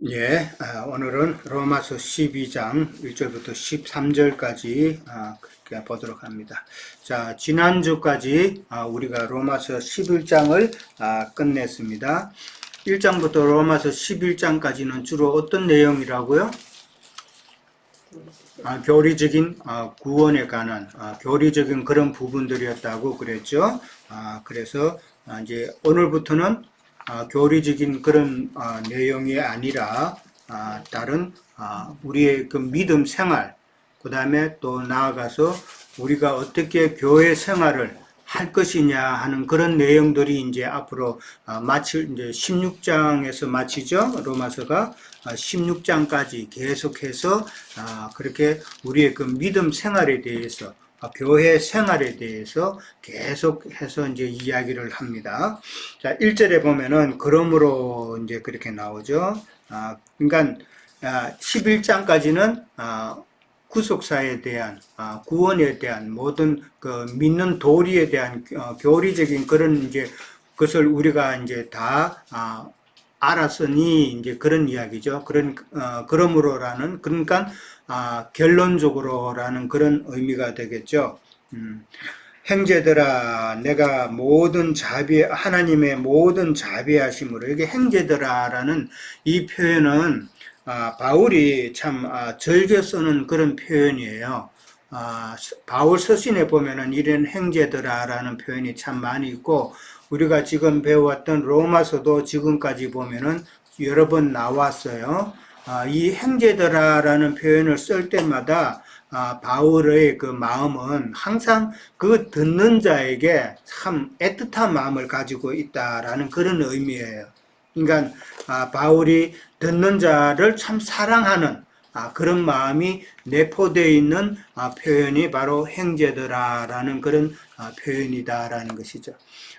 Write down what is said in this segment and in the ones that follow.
예, 오늘은 로마서 12장 1절부터 13절까지 보도록 합니다. 자, 지난주까지 우리가 로마서 11장을 끝냈습니다. 1장부터 로마서 11장까지는 주로 어떤 내용이라고요? 교리적인 구원에 관한 교리적인 그런 부분들이었다고 그랬죠. 그래서 이제 오늘부터는 교리적인 그런 내용이 아니라 다른 우리의 그 믿음 생활, 그 다음에 또 나아가서 우리가 어떻게 교회 생활을 할 것이냐 하는 그런 내용들이 이제 앞으로 마칠 이제 16장에서 마치죠. 로마서가 16장까지 계속해서 그렇게 우리의 그 믿음 생활에 대해서 교회 생활에 대해서 계속해서 이제 이야기를 합니다. 자, 1절에 보면은 그러므로 이제 그렇게 나오죠. 그러니까 11장까지는 구속사에 대한 구원에 대한 모든 그 믿는 도리에 대한 교리적인 그런 이제 그것을 우리가 이제 다 알았으니 이제 그런 이야기죠. 그러므로라는 그러니까 결론적으로라는 그런 의미가 되겠죠. 형제들아 내가 모든 하나님의 모든 자비하심으로 이게 형제들아라는 이 표현은 바울이 참 즐겨 쓰는 그런 표현이에요. 바울 서신에 보면은 이런 형제들아라는 표현이 참 많이 있고 우리가 지금 배워왔던 로마서도 지금까지 보면은 여러 번 나왔어요. 이 형제들아라는 표현을 쓸 때마다 바울의 그 마음은 항상 그 듣는 자에게 참 애틋한 마음을 가지고 있다라는 그런 의미예요. 그러니까 바울이 듣는 자를 참 사랑하는 그런 마음이 내포되어 있는 표현이 바로 형제들아라는 그런 표현이다라는 것이죠.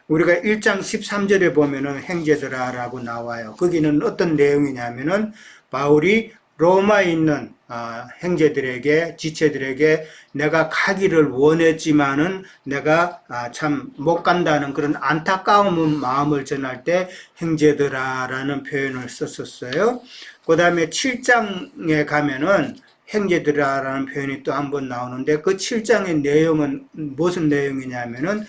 우리가 1장 13절에 보면은 형제들아라고 나와요. 거기는 어떤 내용이냐면은 바울이 로마에 있는 형제들에게 지체들에게 내가 가기를 원했지만은 내가 참 못 간다는 그런 안타까운 마음을 전할 때 형제들아라는 표현을 썼었어요. 그 다음에 7장에 가면은 형제들아라는 표현이 또 한 번 나오는데 그 7장의 내용은 무슨 내용이냐면은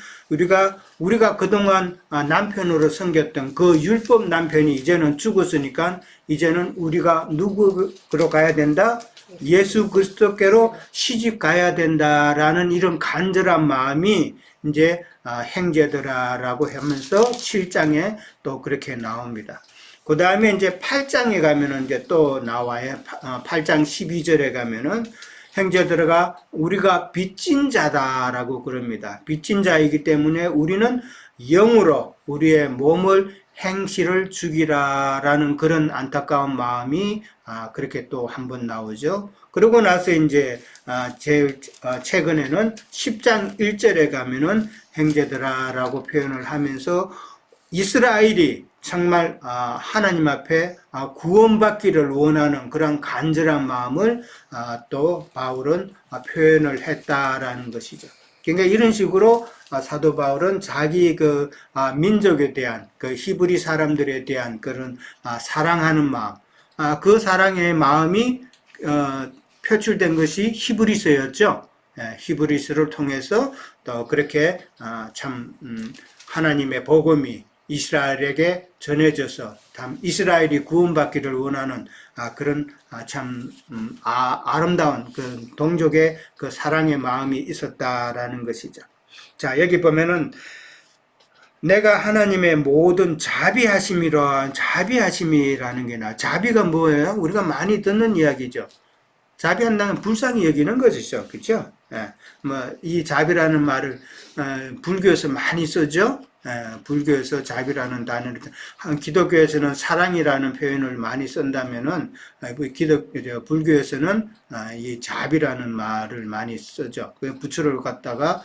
우리가 그동안 남편으로 섬겼던 그 율법 남편이 이제는 죽었으니까 이제는 우리가 누구로 가야 된다? 예수 그리스도께로 시집 가야 된다라는 이런 간절한 마음이 이제 형제들아라고 하면서 7장에 또 그렇게 나옵니다. 그 다음에 이제 8장에 가면은 이제 또 나와요. 8장 12절에 가면은 형제들아 우리가 빚진 자다라고 그럽니다. 빚진 자이기 때문에 우리는 영으로 우리의 몸을 행실을 죽이라라는 그런 안타까운 마음이 그렇게 또 한 번 나오죠. 그러고 나서 이제 제일 최근에는 10장 1절에 가면은 형제들아라고 표현을 하면서 이스라엘이 정말 하나님 앞에 구원받기를 원하는 그런 간절한 마음을 또 바울은 표현을 했다라는 것이죠. 그러니까 이런 식으로 사도 바울은 자기 그 민족에 대한 그 히브리 사람들에 대한 그런 사랑하는 마음, 그 사랑의 마음이 표출된 것이 히브리서였죠. 히브리서를 통해서 또 그렇게 참 하나님의 복음이 이스라엘에게 전해져서 이스라엘이 구원받기를 원하는 그런 참 아름다운 그 동족의 그 사랑의 마음이 있었다라는 것이죠. 자, 여기 보면은 내가 하나님의 모든 자비하심이라는 게 자비가 뭐예요? 우리가 많이 듣는 이야기죠. 자비한다는 불쌍히 여기는 것이죠. 그렇죠? 예, 이 자비라는 말을 불교에서 많이 쓰죠. 불교에서 자비라는 단어를 기독교에서는 사랑이라는 표현을 많이 쓴다면은 불교에서는 이 자비라는 말을 많이 쓰죠. 그 부처를 갖다가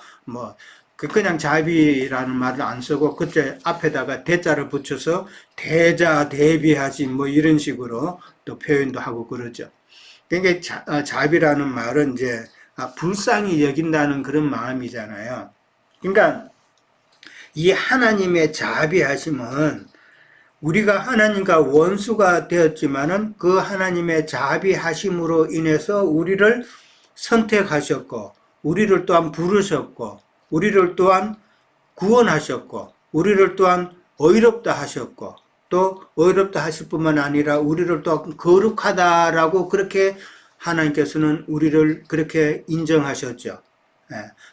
그냥 자비라는 말을 안 쓰고 그때 앞에다가 대자를 붙여서 대자 대비하지 이런 식으로 또 표현도 하고 그러죠. 그러니까 자비라는 말은 이제 불쌍히 여긴다는 그런 마음이잖아요. 그러니까 이 하나님의 자비하심은 우리가 하나님과 원수가 되었지만은 그 하나님의 자비하심으로 인해서 우리를 선택하셨고, 우리를 또한 부르셨고, 우리를 또한 구원하셨고, 우리를 또한 의롭다 하셨고, 또 의롭다 하실 뿐만 아니라 우리를 또한 거룩하다라고 그렇게 하나님께서는 우리를 그렇게 인정하셨죠.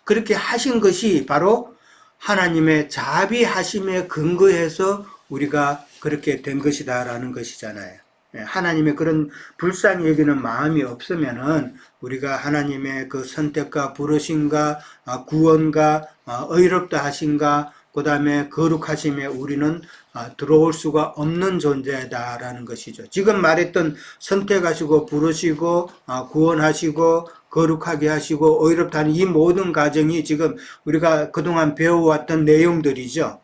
그렇게 하신 것이 바로 하나님의 자비하심에 근거해서 우리가 그렇게 된 것이다라는 것이잖아요. 하나님의 그런 불쌍히 여기는 마음이 없으면은 우리가 하나님의 그 선택과 부르심과 구원과 의롭다 하심과 그 다음에 거룩하심에 우리는 들어올 수가 없는 존재다라는 것이죠. 지금 말했던 선택하시고 부르시고 구원하시고 거룩하게 하시고 의롭다 하는 이 모든 과정이 지금 우리가 그동안 배워왔던 내용들이죠.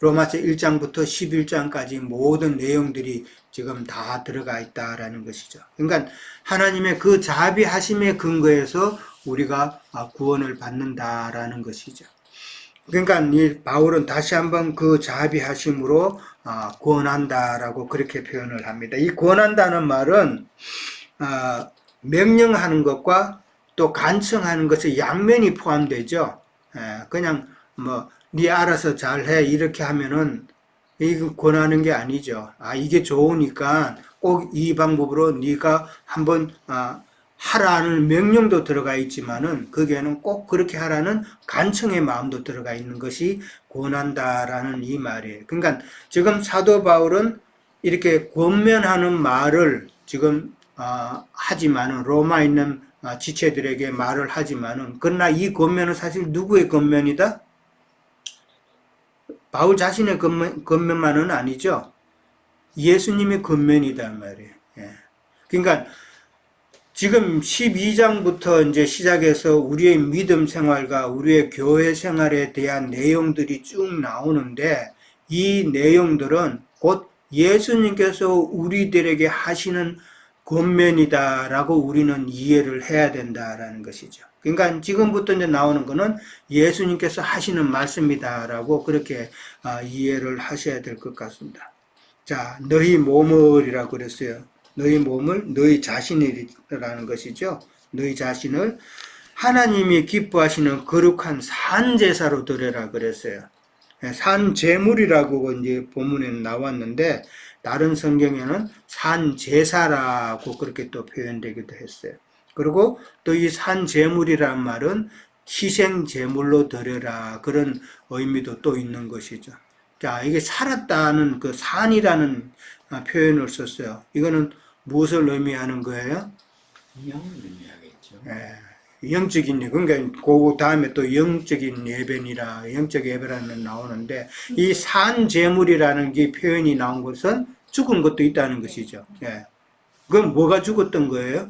로마서 1장부터 11장까지 모든 내용들이 지금 다 들어가 있다라는 것이죠. 그러니까 하나님의 그 자비하심에 근거해서 우리가 구원을 받는다라는 것이죠. 그러니까 이 바울은 다시 한번 그 자비하심으로 구원한다라고 그렇게 표현을 합니다. 이 구원한다는 말은 명령하는 것과 또 간청하는 것의 양면이 포함되죠. 그냥 뭐 네 알아서 잘해 이렇게 하면은 이거 권하는 게 아니죠. 이게 좋으니까 꼭 이 방법으로 네가 한번 하라는 명령도 들어가 있지만은 거기에는 꼭 그렇게 하라는 간청의 마음도 들어가 있는 것이 권한다라는 이 말이에요. 그러니까 지금 사도 바울은 이렇게 권면하는 말을 지금 하지만은 로마에 있는 지체들에게 말을 하지만은 그러나 이 권면은 사실 누구의 권면이다? 바울 자신의 권면만은 아니죠. 예수님의 권면이다 말이에요. 그러니까 지금 12장부터 이제 시작해서 우리의 믿음 생활과 우리의 교회 생활에 대한 내용들이 쭉 나오는데 이 내용들은 곧 예수님께서 우리들에게 하시는 권면이다라고 우리는 이해를 해야 된다라는 것이죠. 그러니까 지금부터 이제 나오는 거는 예수님께서 하시는 말씀이다라고 그렇게 이해를 하셔야 될 것 같습니다. 자, 너희 몸을이라고 그랬어요. 너희 몸을 너희 자신이라는 것이죠. 너희 자신을 하나님이 기뻐하시는 거룩한 산제사로 드려라 그랬어요. 산제물이라고 이제 본문에 나왔는데 다른 성경에는 산제사라고 그렇게 또 표현되기도 했어요. 그리고 또 이 산제물이란 말은 희생제물로 드려라 그런 의미도 또 있는 것이죠. 자, 이게 살았다는 그 산이라는 표현을 썼어요. 이거는 무엇을 의미하는 거예요? 영을 의미하겠죠. 영적인 예배. 그러니까 그 다음에 또 영적인 예배니라 영적 예배라는 나오는데 이 산제물이라는 게 표현이 나온 것은 죽은 것도 있다는 것이죠. 그럼 뭐가 죽었던 거예요?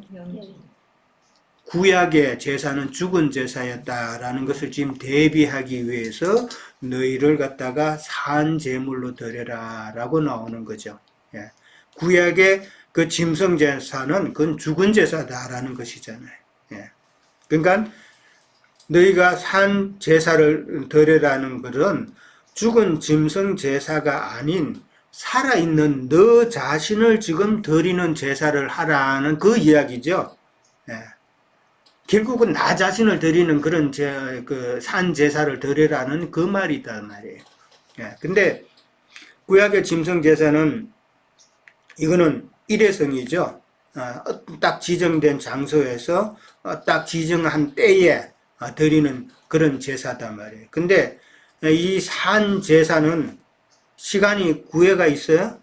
구약의 제사는 죽은 제사였다라는 것을 지금 대비하기 위해서 너희를 갖다가 산제물로 드려라 라고 나오는 거죠. 구약의 그 짐승 제사는 그건 죽은 제사다라는 것이잖아요. 그러니까 너희가 산 제사를 드려라는 것은 죽은 짐승 제사가 아닌 살아있는 너 자신을 지금 드리는 제사를 하라는 그 이야기죠. 결국은 나 자신을 드리는 그런 그 산 제사를 드리라는 그 말이다 말이에요. 근데 구약의 짐승 제사는 이거는 일회성이죠. 딱 지정된 장소에서 딱 지정한 때에 드리는 그런 제사단 말이에요. 근데 이 산 제사는 시간이 구애가 있어요?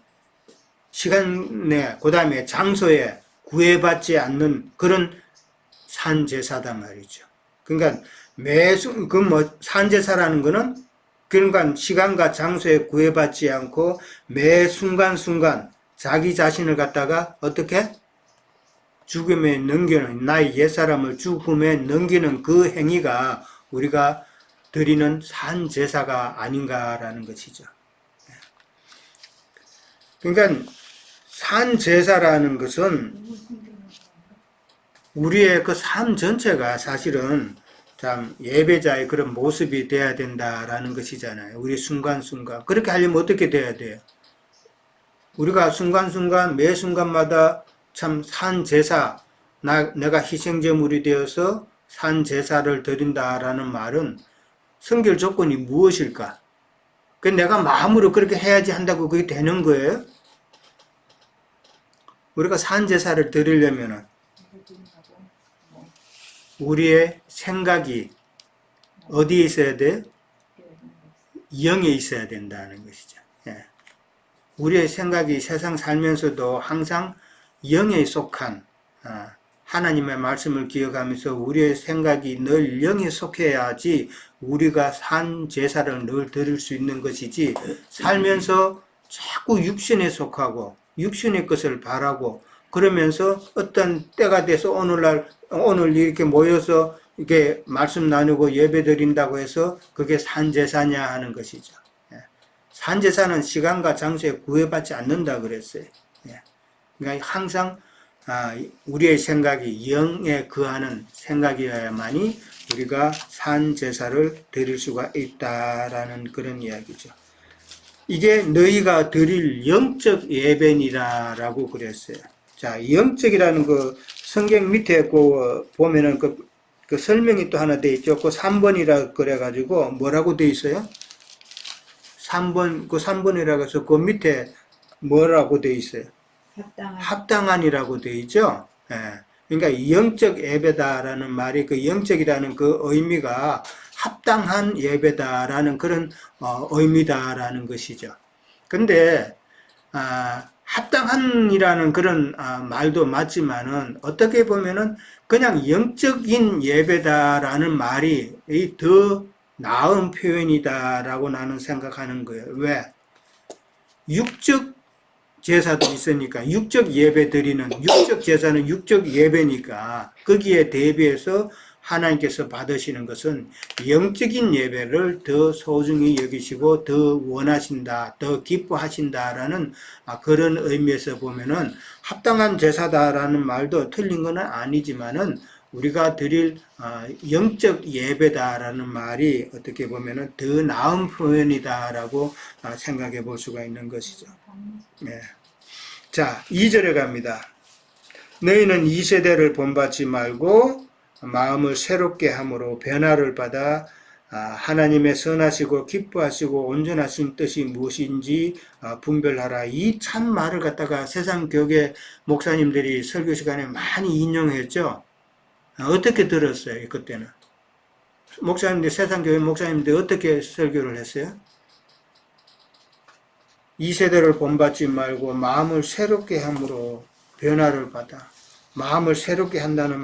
시간에, 그 다음에 장소에 구애받지 않는 그런 산제사단 말이죠. 그러니까 산제사라는 거는 그러니까 시간과 장소에 구애받지 않고 매 순간순간 자기 자신을 갖다가 어떻게? 죽음에 넘기는, 나의 옛사람을 죽음에 넘기는 그 행위가 우리가 드리는 산제사가 아닌가라는 것이죠. 그러니까 산제사라는 것은 우리의 그 삶 전체가 사실은 참 예배자의 그런 모습이 돼야 된다라는 것이잖아요. 우리 순간순간. 그렇게 하려면 어떻게 돼야 돼요? 우리가 순간순간 매 순간마다 참 산 제사, 내가 희생제물이 되어서 산 제사를 드린다라는 말은 성결 조건이 무엇일까? 그 내가 마음으로 그렇게 해야지 한다고 그게 되는 거예요? 우리가 산 제사를 드리려면은 우리의 생각이 어디에 있어야 돼요? 영에 있어야 된다는 것이죠. 예. 우리의 생각이 세상 살면서도 항상 영에 속한 하나님의 말씀을 기억하면서 우리의 생각이 늘 영에 속해야지 우리가 산 제사를 늘 드릴 수 있는 것이지, 살면서 자꾸 육신에 속하고 육신의 것을 바라고 그러면서 어떤 때가 돼서 오늘 이렇게 모여서 이렇게 말씀 나누고 예배 드린다고 해서 그게 산 제사냐 하는 것이죠. 산 제사는 시간과 장소에 구애받지 않는다 그랬어요. 그러니까 항상 우리의 생각이 영에 거하는 생각이어야만이 우리가 산 제사를 드릴 수가 있다라는 그런 이야기죠. 이게 너희가 드릴 영적 예배니라라고 그랬어요. 자, 영적이라는 그 성경 밑에 보면은 그 설명이 또 하나 돼 있죠. 그 3번이라 그래가지고 뭐라고 돼 있어요? 3번, 그 3번이라고 해서 그 밑에 뭐라고 돼 있어요? 합당한이라고 돼 있죠. 예. 그러니까 영적 예배다라는 말이 그 영적이라는 그 의미가 합당한 예배다라는 그런 의미다라는 것이죠. 근데 합당한이라는 그런 말도 맞지만은 어떻게 보면은 그냥 영적인 예배다라는 말이 더 나은 표현이다라고 나는 생각하는 거예요. 왜? 육적 제사도 있으니까, 육적 예배 드리는, 육적 제사는 육적 예배니까 거기에 대비해서 하나님께서 받으시는 것은 영적인 예배를 더 소중히 여기시고 더 원하신다, 더 기뻐하신다라는 그런 의미에서 보면은 합당한 제사다라는 말도 틀린 건 아니지만은 우리가 드릴 영적 예배다라는 말이 어떻게 보면은 더 나은 표현이다라고 생각해 볼 수가 있는 것이죠. 네. 자, 2절에 갑니다. 너희는 이 세대를 본받지 말고 마음을 새롭게 함으로 변화를 받아 하나님의 선하시고 기뻐하시고 온전하신 뜻이 무엇인지 분별하라. 이 참 말을 갖다가 세상 교계 목사님들이 설교 시간에 많이 인용했죠. 어떻게 들었어요? 그때는 목사님들, 세상 교회 목사님들 어떻게 설교를 했어요? 이 세대를 본받지 말고 마음을 새롭게 함으로 변화를 받아. 마음을 새롭게 한다는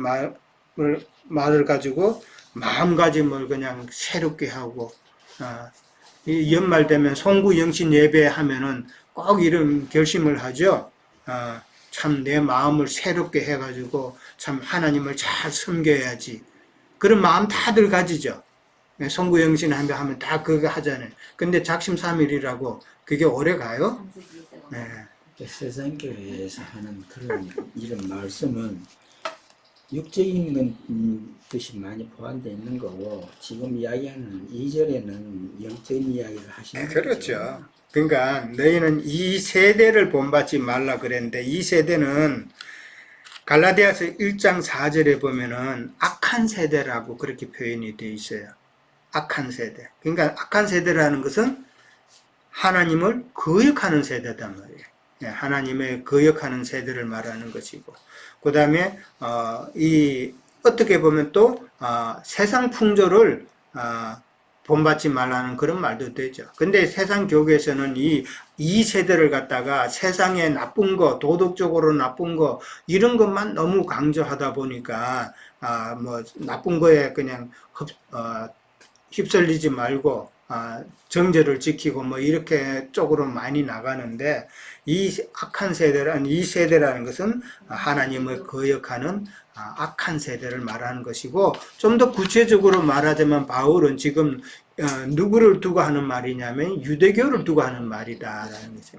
말을 가지고 마음가짐을 그냥 새롭게 하고, 이 연말 되면 송구영신 예배하면은 꼭 이런 결심을 하죠. 참 내 마음을 새롭게 해가지고 참 하나님을 잘 섬겨야지. 그런 마음 다들 가지죠. 송구영신 하면 다 그거 하잖아요. 근데 작심삼일이라고 그게 오래 가요? 네. 세상교회에서 하는 그런 이런 말씀은 육적인 뜻이 많이 포함되어 있는 거고, 지금 이야기하는 2절에는 영적인 이야기를 하시는 거죠. 그렇죠. 그러니까 너희는 이 세대를 본받지 말라 그랬는데, 이 세대는 갈라디아서 1장 4절에 보면은 악한 세대라고 그렇게 표현이 되어 있어요. 악한 세대. 그러니까 악한 세대라는 것은 하나님을 거역하는 세대단 말이에요. 하나님의 거역하는 세대를 말하는 것이고, 그 다음에 어떻게 보면 또 세상 풍조를 본받지 말라는 그런 말도 되죠. 근데 세상 교계에서는 이 세대를 갖다가 세상에 나쁜 거, 도덕적으로 나쁜 거, 이런 것만 너무 강조하다 보니까 뭐 나쁜 거에 그냥 휩쓸리지 말고 정제를 지키고 뭐 이렇게 쪽으로 많이 나가는데, 이 악한 세대라는, 이 세대라는 것은 하나님을 거역하는 악한 세대를 말하는 것이고, 좀 더 구체적으로 말하자면 바울은 지금 누구를 두고 하는 말이냐면 유대교를 두고 하는 말이다라는 거죠.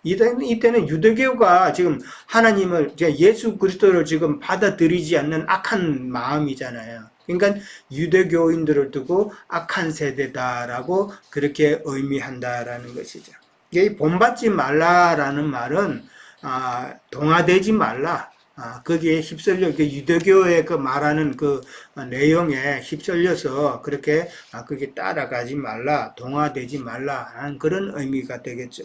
이때는 유대교가 지금 하나님을, 예수 그리스도를 지금 받아들이지 않는 악한 마음이잖아요. 그러니까 유대교인들을 두고 악한 세대다라고 그렇게 의미한다라는 것이죠. 이 본받지 말라라는 말은 동화되지 말라. 거기에 휩쓸려 유대교의 그 말하는 그 내용에 휩쓸려서 그렇게 그게 따라가지 말라, 동화되지 말라 하는 그런 의미가 되겠죠.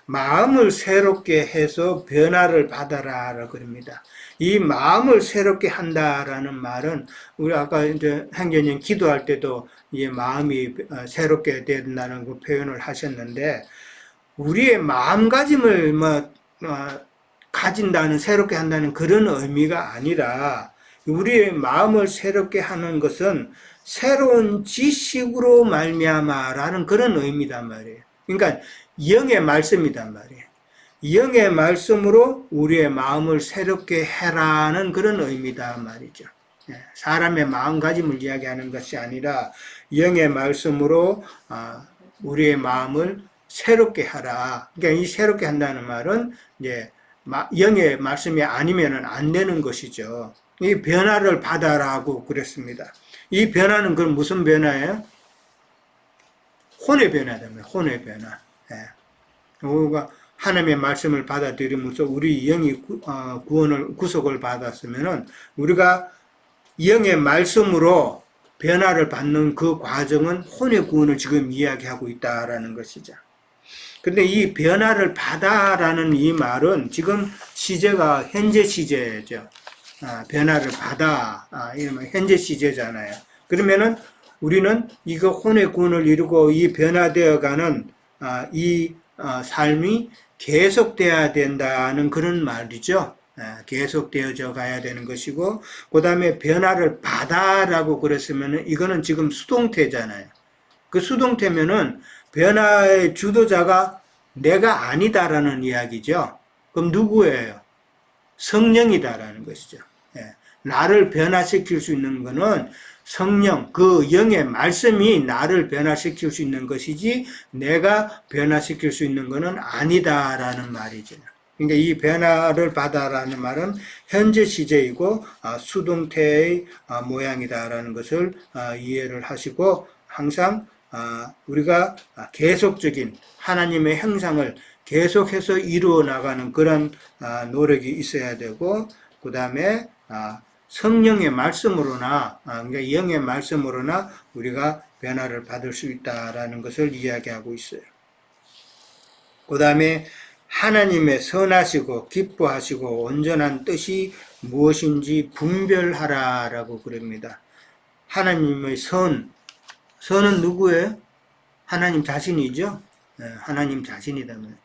마음을 새롭게 해서 변화를 받아라라고 그럽니다. 이 마음을 새롭게 한다라는 말은 우리 아까 이제 행전님 기도할 때도 이 마음이 새롭게 된다는 그 표현을 하셨는데 우리의 마음가짐을 가진다는 새롭게 한다는 그런 의미가 아니라 우리의 마음을 새롭게 하는 것은 새로운 지식으로 말미암아라는 그런 의미단 말이에요. 그러니까 영의 말씀이단 말이에요. 영의 말씀으로 우리의 마음을 새롭게 해라는 그런 의미단 말이죠. 사람의 마음가짐을 이야기하는 것이 아니라 영의 말씀으로 우리의 마음을 새롭게 하라. 그러니까 이 새롭게 한다는 말은 이제 영의 말씀이 아니면은 안 되는 것이죠. 이 변화를 받아라고 그랬습니다. 이 변화는 그럼 무슨 변화예요? 혼의 변화다. 혼의 변화. 우리가 하나님의 말씀을 받아들이면서 우리 영이 구속을 받았으면은 우리가 영의 말씀으로 변화를 받는 그 과정은 혼의 구원을 지금 이야기하고 있다라는 것이죠. 근데 이 변화를 받아라는 이 말은 지금 시제가 현재 시제죠. 변화를 받아. 이러면 현재 시제잖아요. 그러면은 우리는 이거 혼의 구원을 이루고 이 변화되어가는 이 삶이 계속돼야 된다는 그런 말이죠. 계속되어져 가야 되는 것이고, 그 다음에 변화를 받아라고 그랬으면은 이거는 지금 수동태잖아요. 그 수동태면은 변화의 주도자가 내가 아니다라는 이야기죠. 그럼 누구예요? 성령이다라는 것이죠. 나를 변화시킬 수 있는 것은 성령, 그 영의 말씀이 나를 변화시킬 수 있는 것이지 내가 변화시킬 수 있는 것은 아니다라는 말이죠. 그러니까 이 변화를 받아라는 말은 현재 시제이고 수동태의 모양이다라는 것을 이해를 하시고 항상 우리가 계속적인 하나님의 형상을 계속해서 이루어 나가는 그런 노력이 있어야 되고 그 다음에 성령의 말씀으로나 그러니까 영의 말씀으로나 우리가 변화를 받을 수 있다라는 것을 이야기하고 있어요. 그 다음에 하나님의 선하시고 기뻐하시고 온전한 뜻이 무엇인지 분별하라라고 그럽니다. 하나님의 선은 누구예요? 하나님 자신이죠. 하나님 자신이다면.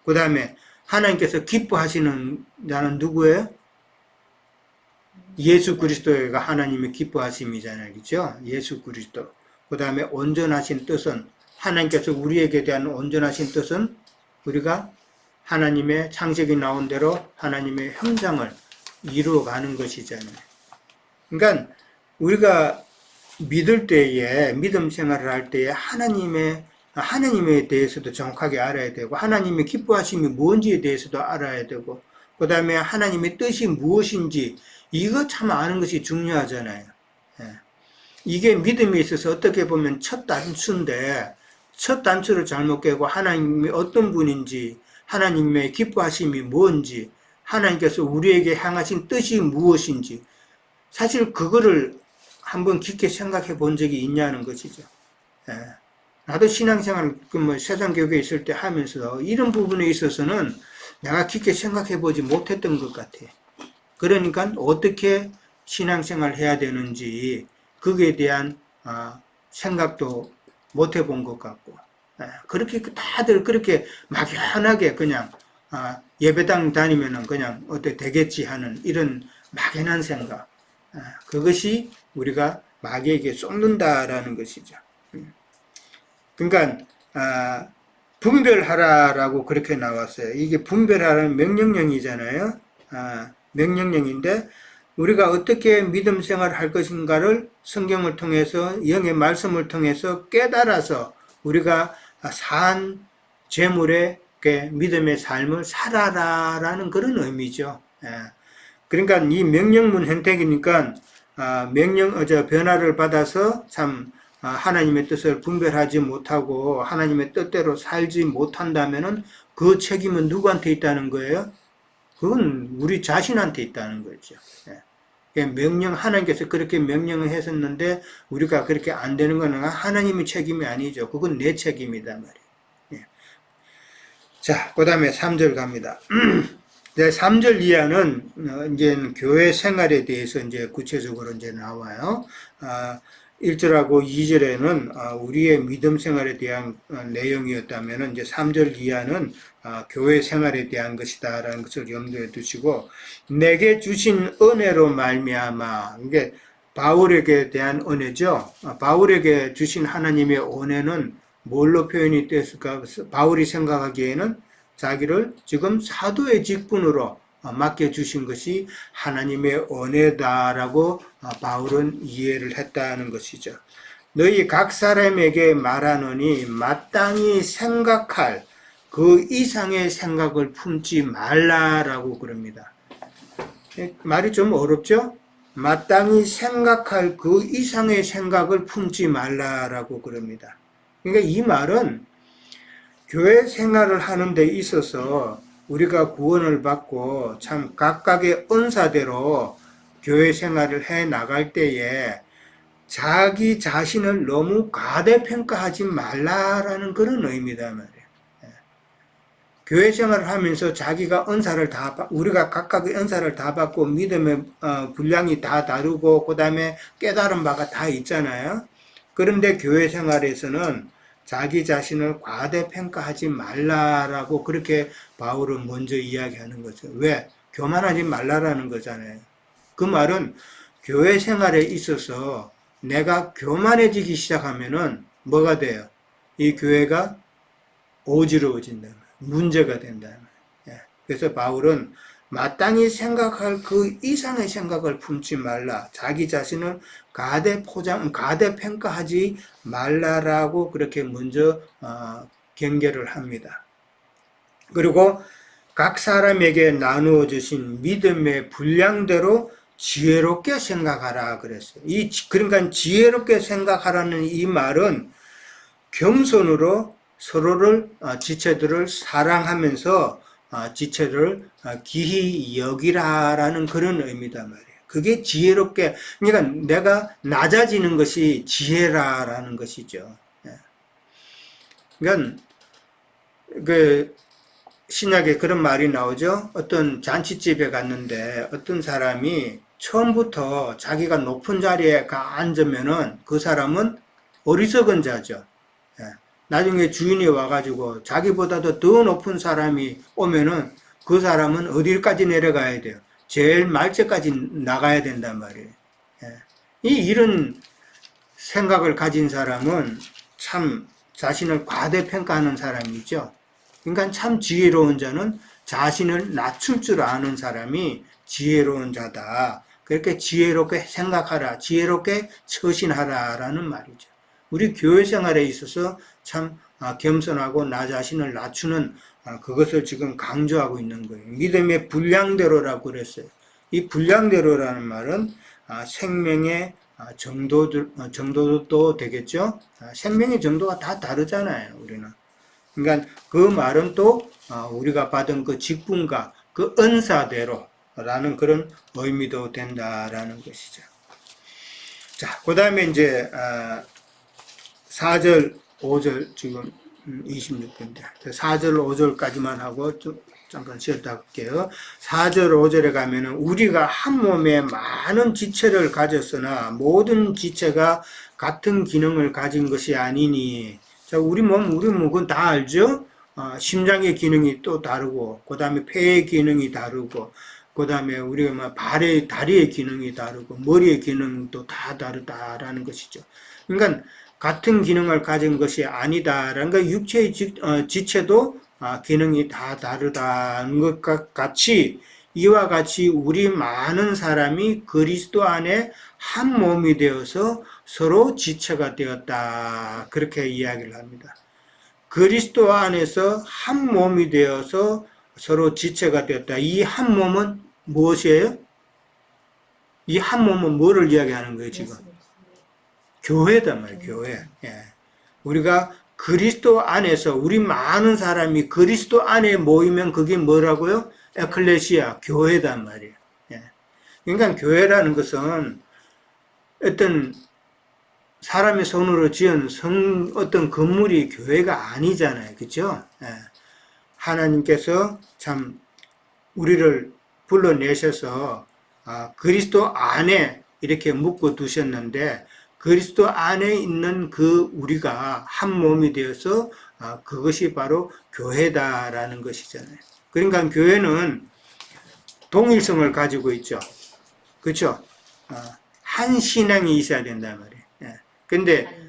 그 다음에 하나님께서 기뻐하시는 자는 누구예요? 예수 그리스도가 하나님의 기뻐하심이잖아요. 그렇죠? 예수 그리스도. 그 다음에 온전하신 뜻은 하나님께서 우리에게 대한 온전하신 뜻은 우리가 하나님의 창세기 나온 대로 하나님의 형상을 이루어가는 것이잖아요. 그러니까 우리가 믿을 때에 믿음 생활을 할 때에 하나님에 대해서도 정확하게 알아야 되고 하나님의 기뻐하심이 뭔지에 대해서도 알아야 되고 그 다음에 하나님의 뜻이 무엇인지 이거 참 아는 것이 중요하잖아요. 이게 믿음에 있어서 어떻게 보면 첫 단추인데 첫 단추를 잘못 깨고 하나님이 어떤 분인지 하나님의 기뻐하심이 뭔지 하나님께서 우리에게 향하신 뜻이 무엇인지 사실 그거를 한번 깊게 생각해 본 적이 있냐는 것이죠. 나도 신앙생활 세상교회에 있을 때 하면서 이런 부분에 있어서는 내가 깊게 생각해 보지 못했던 것 같아. 그러니까 어떻게 신앙생활을 해야 되는지 거기에 대한 생각도 못 해본 것 같고 그렇게 다들 그렇게 막연하게 그냥 예배당 다니면은 그냥 어떻게 되겠지 하는 이런 막연한 생각 그것이 우리가 마귀에게 쏟는다라는 것이죠. 그러니까 분별하라라고 그렇게 나왔어요. 이게 분별하라는 명령령이잖아요. 명령령인데 우리가 어떻게 믿음 생활을 할 것인가를 성경을 통해서 영의 말씀을 통해서 깨달아서 우리가 산 재물의 믿음의 삶을 살아라라는 그런 의미죠. 그러니까 이 명령문 행택이니까 변화를 받아서 참 하나님의 뜻을 분별하지 못하고 하나님의 뜻대로 살지 못한다면은 그 책임은 누구한테 있다는 거예요? 그건 우리 자신한테 있다는 거죠. 하나님께서 그렇게 명령을 했었는데 우리가 그렇게 안 되는 거는 하나님의 책임이 아니죠. 그건 내 책임이다 말이에요. 자, 그 다음에 3절 갑니다. 3절 이하는 이제 교회 생활에 대해서 이제 구체적으로 이제 나와요. 1절하고 2절에는 우리의 믿음 생활에 대한 내용이었다면 이제 3절 이하는 교회 생활에 대한 것이다라는 것을 염두에 두시고, 내게 주신 은혜로 말미암아, 이게 바울에게 대한 은혜죠. 바울에게 주신 하나님의 은혜는 뭘로 표현이 됐을까? 바울이 생각하기에는 자기를 지금 사도의 직분으로 맡겨주신 것이 하나님의 은혜다라고 바울은 이해를 했다는 것이죠. 너희 각 사람에게 말하노니 마땅히 생각할 그 이상의 생각을 품지 말라라고 그럽니다. 말이 좀 어렵죠? 마땅히 생각할 그 이상의 생각을 품지 말라라고 그럽니다. 그러니까 이 말은 교회 생활을 하는 데 있어서 우리가 구원을 받고 참 각각의 은사대로 교회 생활을 해 나갈 때에 자기 자신을 너무 과대평가하지 말라라는 그런 의미다 말이에요. 교회 생활을 하면서 자기가 우리가 각각의 은사를 다 받고 믿음의 분량이 다 다르고 그 다음에 깨달은 바가 다 있잖아요. 그런데 교회 생활에서는 자기 자신을 과대평가하지 말라라고 그렇게 바울은 먼저 이야기하는 거죠. 왜? 교만하지 말라라는 거잖아요. 그 말은 교회 생활에 있어서 내가 교만해지기 시작하면은 뭐가 돼요? 이 교회가 어지러워진다. 문제가 된다. 그래서 바울은 마땅히 생각할 그 이상의 생각을 품지 말라. 자기 자신을 가대평가하지 말라라고 그렇게 먼저 경계를 합니다. 그리고 각 사람에게 나누어 주신 믿음의 분량대로 지혜롭게 생각하라 그랬어요. 그러니까 지혜롭게 생각하라는 이 말은 겸손으로 서로를 지체들을 사랑하면서 지체를 기히 여기라라는 그런 의미단 말이에요. 그게 지혜롭게, 그러니까 내가 낮아지는 것이 지혜라라는 것이죠. 그러니까 그 신약에 그런 말이 나오죠. 어떤 잔치집에 갔는데 어떤 사람이 처음부터 자기가 높은 자리에 앉으면은 그 사람은 어리석은 자죠. 나중에 주인이 와가지고 자기보다도 더 높은 사람이 오면은 그 사람은 어디까지 내려가야 돼요? 제일 말째까지 나가야 된단 말이에요. 이런 생각을 가진 사람은 참 자신을 과대평가하는 사람이죠. 그러니까 참 지혜로운 자는 자신을 낮출 줄 아는 사람이 지혜로운 자다. 그렇게 지혜롭게 생각하라, 지혜롭게 처신하라라는 말이죠. 우리 교회 생활에 있어서 참 겸손하고 나 자신을 낮추는 그것을 지금 강조하고 있는 거예요. 믿음의 분량대로라고 그랬어요. 이 분량대로라는 말은 생명의 정도도 되겠죠. 생명의 정도가 다 다르잖아요, 우리는. 그러니까 그 말은 또 우리가 받은 그 직분과 그 은사대로라는 그런 의미도 된다라는 것이죠. 자, 그 다음에 이제 4절, 5절 지금 26분인데 4절, 5절까지만 하고 좀 잠깐 쉬었다 할게요. 4절, 5절에 가면은 우리가 한 몸에 많은 지체를 가졌으나 모든 지체가 같은 기능을 가진 것이 아니니. 자, 우리 몸 그건 다 알죠? 심장의 기능이 또 다르고, 그 다음에 폐의 기능이 다르고, 그 다음에 우리가 다리의 기능이 다르고, 머리의 기능도 다 다르다라는 것이죠. 그러니까 같은 기능을 가진 것이 아니다라는 거, 육체의 지체도 기능이 다 다르다는 것과 같이, 이와 같이 우리 많은 사람이 그리스도 안에 한 몸이 되어서 서로 지체가 되었다. 그렇게 이야기를 합니다. 그리스도 안에서 한 몸이 되어서 서로 지체가 되었다. 이 한 몸은 무엇이에요? 이 한 몸은 뭐를 이야기하는 거예요, 지금? 교회단 말이에요, 교회. 예. 우리가 그리스도 안에서 우리 많은 사람이 그리스도 안에 모이면 그게 뭐라고요? 에클레시아, 교회단 말이에요. 예. 그러니까 교회라는 것은 어떤 사람의 손으로 지은 어떤 건물이 교회가 아니잖아요. 그죠? 예. 하나님께서 참 우리를 불러내셔서 그리스도 안에 이렇게 묶어 두셨는데 그리스도 안에 있는 그 우리가 한 몸이 되어서 그것이 바로 교회다라는 것이잖아요. 그러니까 교회는 동일성을 가지고 있죠. 그렇죠? 한 신앙이 있어야 된단 말이에요. 예. 근데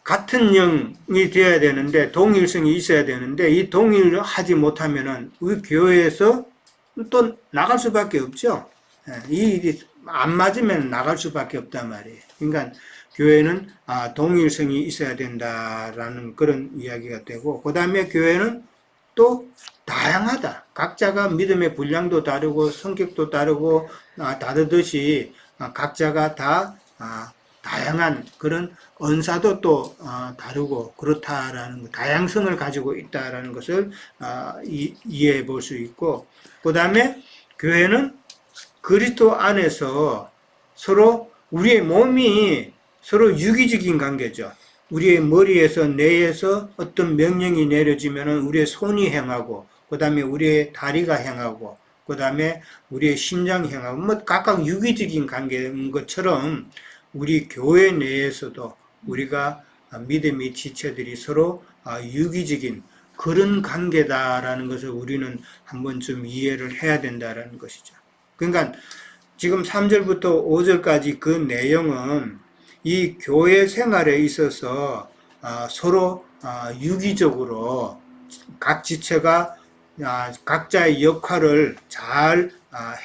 같은 영이 되어야 되는데 동일성이 있어야 되는데 이 동일을 하지 못하면은 우리 교회에서 또 나갈 수밖에 없죠. 이 일이 안 맞으면 나갈 수밖에 없단 말이에요. 그러니까 교회는 동일성이 있어야 된다라는 그런 이야기가 되고 그 다음에 교회는 또 다양하다. 각자가 믿음의 분량도 다르고 성격도 다르고 다르듯이 각자가 다 다양한 그런 언사도 또 다르고 그렇다라는 다양성을 가지고 있다라는 것을 이해해 볼 수 있고 그 다음에 교회는 그리스도 안에서 서로 우리의 몸이 서로 유기적인 관계죠. 우리의 머리에서 뇌에서 어떤 명령이 내려지면 우리의 손이 행하고 그 다음에 우리의 다리가 행하고 그 다음에 우리의 심장이 행하고 뭐 각각 유기적인 관계인 것처럼 우리 교회 내에서도 우리가 믿음의 지체들이 서로 유기적인 그런 관계다라는 것을 우리는 한번 좀 이해를 해야 된다라는 것이죠. 그러니까 지금 3절부터 5절까지 그 내용은 이 교회 생활에 있어서 서로 유기적으로 각 지체가 각자의 역할을 잘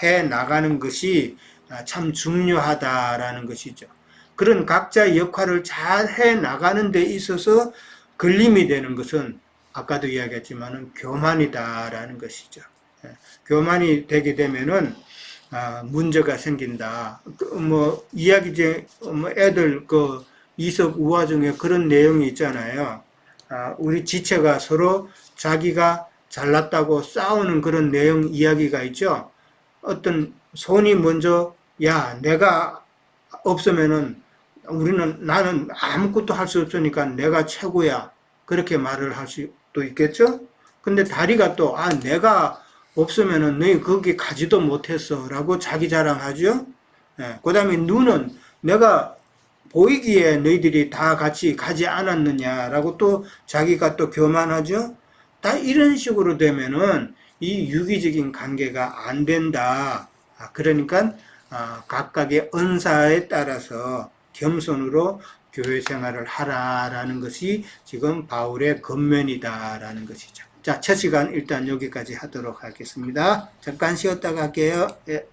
해 나가는 것이 참 중요하다라는 것이죠. 그런 각자의 역할을 잘 해 나가는 데 있어서 걸림이 되는 것은 아까도 이야기했지만 교만이다라는 것이죠. 교만이 되게 되면은 문제가 생긴다. 뭐 이야기 애들 이석 우화 중에 그런 내용이 있잖아요. 우리 지체가 서로 자기가 잘났다고 싸우는 그런 내용 이야기가 있죠. 어떤 손이 먼저 내가 없으면은 나는 아무것도 할 수 없으니까 내가 최고야. 그렇게 말을 할 수도 있겠죠? 근데 다리가 또, 내가 없으면은 너희 거기 가지도 못했어. 라고 자기 자랑하죠? 그 다음에 눈은 내가 보이기에 너희들이 다 같이 가지 않았느냐라고 또 자기가 또 교만하죠? 다 이런 식으로 되면은 이 유기적인 관계가 안 된다. 그러니까 각각의 언사에 따라서 겸손으로 교회 생활을 하라라는 것이 지금 바울의 권면이다라는 것이죠. 자, 첫 시간 일단 여기까지 하도록 하겠습니다. 잠깐 쉬었다가 할게요. 예.